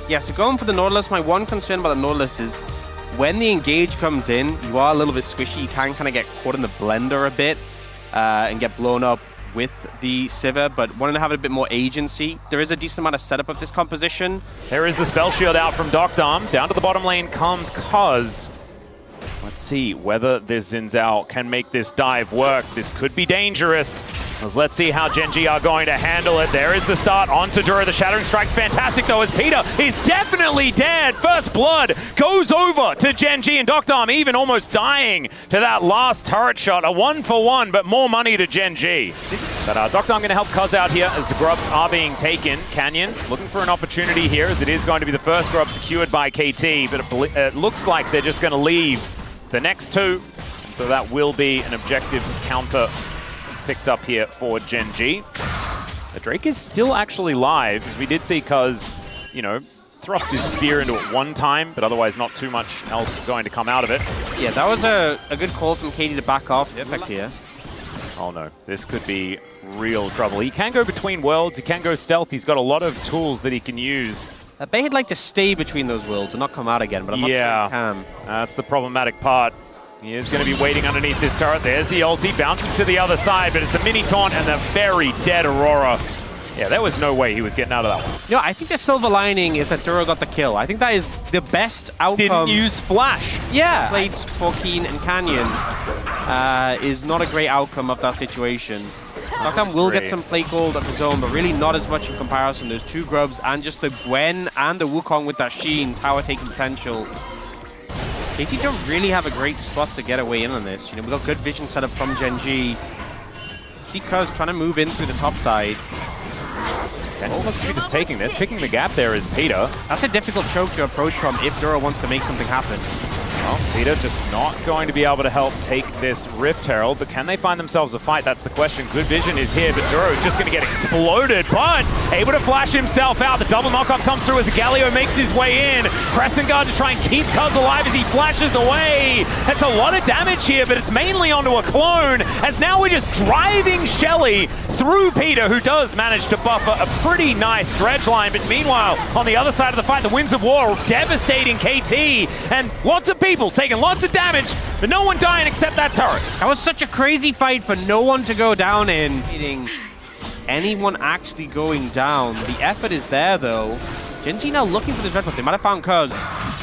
Yeah, so going for the Nautilus, my one concern about the Nautilus is when the engage comes in, you are a little bit squishy. You can kind of get caught in the blender a bit and get blown up with the Sivir, but wanting to have a bit more agency. There is a decent amount of setup of this composition. There is the spell shield out from Doctom. Down to the bottom lane comes Cuz. Let's see whether this Xin Zhao can make this dive work. This could be dangerous. Let's see how Gen.G are going to handle it. There is the start onto Dura. The Shattering Strike's fantastic though, as Peter is definitely dead. First blood goes over to Gen.G, and Doctom even almost dying to that last turret shot. A 1-for-1, but more money to Gen.G. But Doctom going to help Cuz out here as the grubs are being taken. Canyon looking for an opportunity here, as it is going to be the first grub secured by KT, but it looks like they're just going to leave the next two. And so that will be an objective counter picked up here for Gen.G. The Drake is still actually live, as we did see Cuz, you know, thrust his spear into it one time, but otherwise not too much else going to come out of it. Yeah, that was a good call from KT to back off. Perfect here. Oh no, this could be real trouble. He can go between worlds, he can go stealth, he's got a lot of tools that he can use. I bet he'd like to stay between those worlds and not come out again, but I'm not sure he can. That's the problematic part. He is going to be waiting underneath this turret. There's the ulti, bounces to the other side, but it's a mini taunt and a very dead Aurora. Yeah, there was no way he was getting out of that one. Yeah, I think the silver lining is that Duro got the kill. I think that is the best outcome. Didn't use flash. Yeah. Played for Keen and Canyon is not a great outcome of that situation. Doctom will get some play gold of his own, but really not as much in comparison. There's two grubs and just the Gwen and the Wukong with that Sheen tower taking potential. KT don't really have a great spot to get away in on this. You know, we've got good vision set up from Gen.G. See Cuz trying to move in through the top side. Oh, looks to be just taking this. Picking the gap there is Peter. That's a difficult choke to approach from if Duro wants to make something happen. Well, Peter just not going to be able to help take this Rift Herald, but can they find themselves a fight? That's the question. Good vision is here, but Duro just going to get exploded, but able to flash himself out. The double knockoff comes through as Galio makes his way in. Crescent Guard to try and keep Cuz alive as he flashes away. That's a lot of damage here, but it's mainly onto a clone, as now we're just driving Shelly through Peter, who does manage to buffer a pretty nice dredge line. But meanwhile, on the other side of the fight, the Winds of War devastating KT, and lots of people taking lots of damage, but no one dying except that turret. That was such a crazy fight for no one to go down in. Anyone actually going down. The effort is there though. Gen.G now looking for this red buff. They might have found Cuz.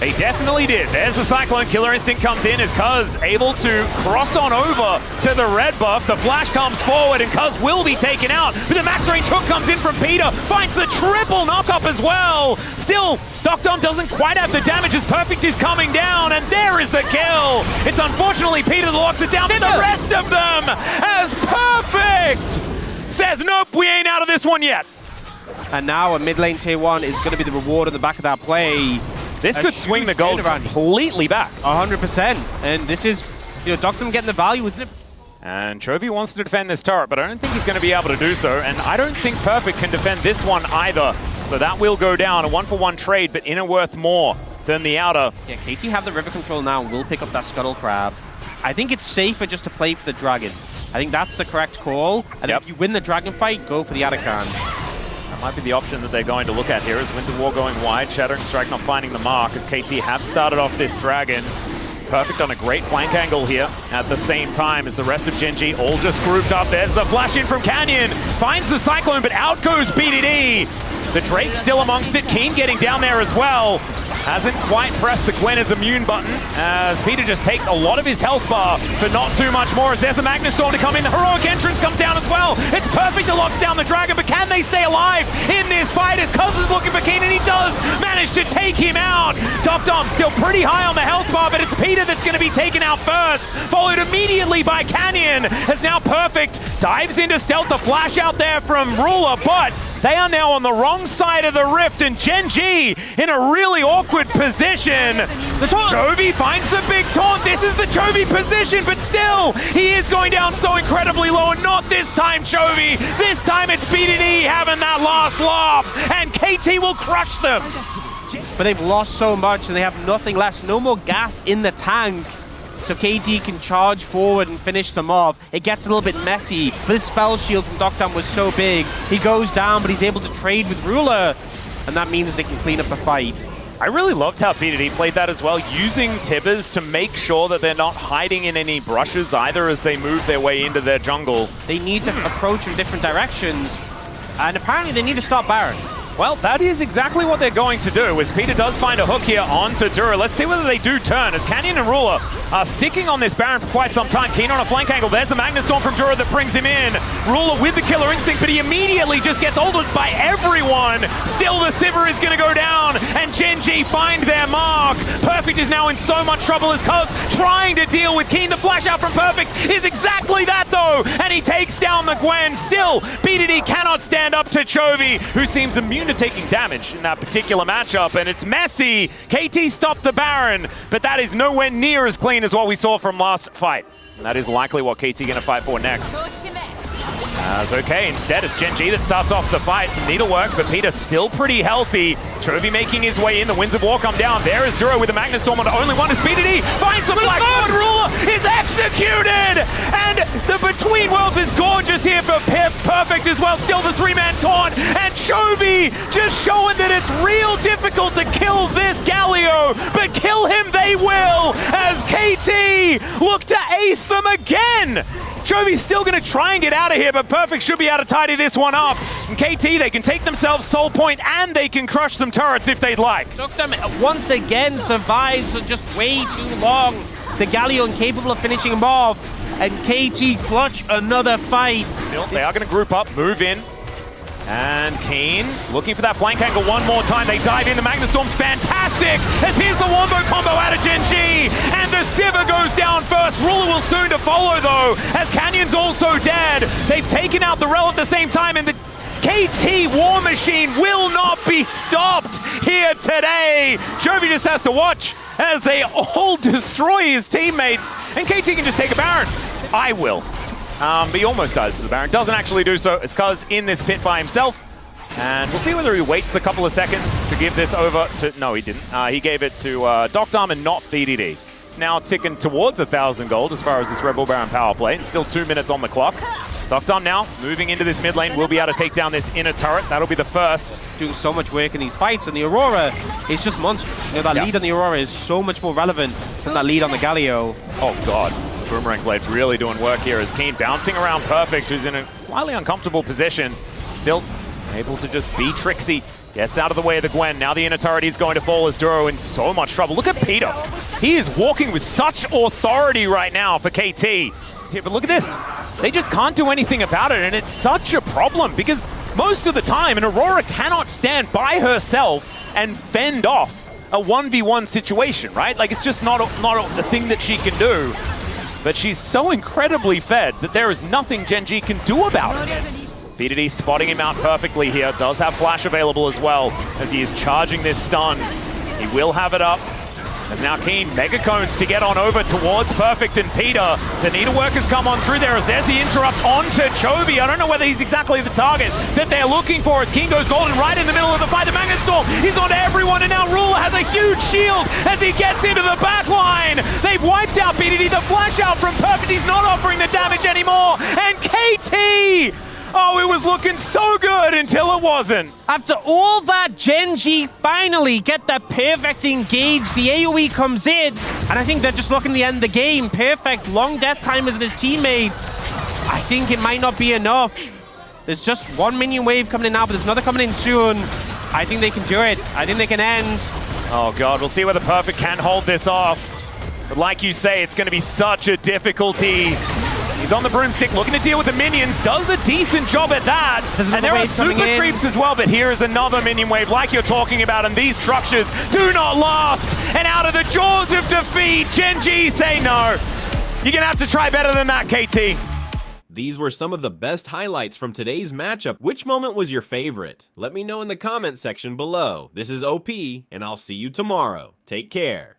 They definitely did. There's the Cyclone. Killer Instinct comes in as Cuz able to cross on over to the red buff. The flash comes forward and Cuz will be taken out. But the max range hook comes in from Peter. Finds the triple knockup as well. Still, Doctom doesn't quite have the damage as Perfect is coming down. And there is the kill. It's unfortunately Peter that locks it down. Then the rest of them as Perfect says, nope, we ain't out of this one yet. And now a mid lane tier 1 is going to be the reward at the back of that play. This could swing the goal completely back. 100%. And this is, you know, Doctom getting the value, isn't it? And Chovy wants to defend this turret, but I don't think he's going to be able to do so. And I don't think Perfect can defend this one either. So that will go down. A 1-for-1 trade, but inner worth more than the outer. Yeah, KT have the river control now and will pick up that Scuttle Crab. I think it's safer just to play for the Dragon. I think that's the correct call. And if you win the Dragon fight, go for the Arakan. That might be the option that they're going to look at here, as Winds of War going wide, Shattering Strike not finding the mark, as KT have started off this Dragon. Perfect on a great flank angle here at the same time as the rest of Gen.G all just grouped up. There's the flash in from Canyon, finds the Cyclone, but out goes BDD. The Drake still amongst it, Keen getting down there as well. Hasn't quite pressed the Gwen's immune button, as Peter just takes a lot of his health bar, but not too much more, as there's a Magnus Storm to come in. The heroic entrance comes down as well. It's Perfect that locks down the Dragon, but can they stay alive in this fight, as Cuz is looking for Keen, and he does manage to take him out. Doctom still pretty high on the health bar, but it's Peter that's going to be taken out first, followed immediately by Canyon, as now Perfect dives into stealth. The flash out there from Ruler, but they are now on the wrong side of the rift, and Gen.G in a really awkward position. The Chovy finds the big taunt. This is the Chovy position, but still, he is going down so incredibly low, and not this time Chovy. This time it's BDD having that last laugh, and KT will crush them. But they've lost so much, and they have nothing left. No more gas in the tank. So KT can charge forward and finish them off. It gets a little bit messy, but his spell shield from Doctom was so big. He goes down, but he's able to trade with Ruler. and that means they can clean up the fight. I really loved how PDD played that as well, using Tibbers to make sure that they're not hiding in any brushes either as they move their way into their jungle. They need to approach from different directions, and apparently they need to stop Baron. Well, that is exactly what they're going to do, as Peter does find a hook here onto Dura. Let's see whether they do turn, as Canyon and Ruler are sticking on this Baron for quite some time. Keen on a flank angle. There's the Magnet Storm from Dura that brings him in. Ruler with the killer instinct, but he immediately just gets ulted by everyone. Still, the Sivir is going to go down, and Gen.G find their mark. Perfect is now in so much trouble as Cuz trying to deal with Keen. The flash out from Perfect is exactly that, though, and he takes down the Gwen. Still, BDD cannot stand up to Chovy, who seems immune to taking damage in that particular matchup, and it's messy. KT stopped the Baron, but that is nowhere near as clean as what we saw from last fight. And that is likely what KT gonna fight for next. As okay, instead it's Gen.G that starts off the fight. Some needlework, but Peter still pretty healthy. Chovy making his way in. The Winds of War come down. There is Duro with the Magnet Storm on the only one is BDD. Finds the Blackboard. Ruler is executed! And the Between Worlds is gorgeous here for Perfect as well. Still the three-man taunt. And Chovy just showing that it's real difficult to kill this Galio. But kill him they will, as KT look to ace them again. Chovy's still going to try and get out of here, but Perfect should be able to tidy this one up. And KT, they can take themselves Soul Point, and they can crush some turrets if they'd like. Dokdam once again survives for just way too long. The Galio incapable of finishing him off, and KT clutch another fight. Still, they are going to group up, move in. And Keen looking for that flank angle one more time. They dive in. The Magnet Storm's fantastic. As here's the Wombo combo out of Gen.G. And the Sivir goes down first. Ruler will soon to follow, though, as Canyon's also dead. They've taken out the Rel at the same time, and the KT War Machine will not be stopped here today. Chovy just has to watch as they all destroy his teammates. And KT can just take a Baron. I will. But he almost does to the Baron. Doesn't actually do so. It's Cuz in this pit by himself. And we'll see whether he waits the couple of seconds to give this over to... No, he didn't. He gave it to Dokdam and not BDD. It's now ticking towards 1,000 gold as far as this Rebel Baron power play. And still 2 minutes on the clock. Dokdam now moving into this mid lane. Will be able to take down this inner turret. That'll be the first. Doing so much work in these fights. And the Aurora is just monstrous. You know, that lead on the Aurora is so much more relevant than that lead on the Galio. Oh, God. Boomerang Blade really doing work here as Keen bouncing around Perfect, who's in a slightly uncomfortable position. Still able to just be tricksy. Gets out of the way of the Gwen. Now the inner turret is going to fall as Duro in so much trouble. Look at Peter. He is walking with such authority right now for KT. Yeah, but look at this. They just can't do anything about it, and it's such a problem because most of the time an Aurora cannot stand by herself and fend off a 1v1 situation, right? Like, it's just not a thing that she can do. But she's so incredibly fed that there is nothing Gen.G can do about it. BDD spotting him out perfectly here. Does have flash available as well as he is charging this stun. He will have it up. As now Keen, Mega Cones to get on over towards Perfect and Peter. The needlework has come on through there as there's the interrupt onto Chovy. I don't know whether he's exactly the target that they're looking for as Keen goes golden right in the middle of the fight. The Magnet Storm is onto everyone, and now Ruler has a huge shield as he gets into the back line. They've wiped out BDD. The flash out from Perfect. He's not offering the damage anymore. And KT! Oh, it was looking so good until it wasn't. After all that, Gen.G finally get that Perfect engaged. The AoE comes in, and I think they're just looking to end the game. Perfect, long death timers and his teammates. I think it might not be enough. There's just one minion wave coming in now, but there's another coming in soon. I think they can do it. I think they can end. Oh, God, we'll see whether Perfect can hold this off. But like you say, it's going to be such a difficulty. He's on the broomstick, looking to deal with the minions. Does a decent job at that. And there are super creeps as well, but here is another minion wave like you're talking about, and these structures do not last. And out of the jaws of defeat, Gen.G say no. You're going to have to try better than that, KT. These were some of the best highlights from today's matchup. Which moment was your favorite? Let me know in the comment section below. This is OP, and I'll see you tomorrow. Take care.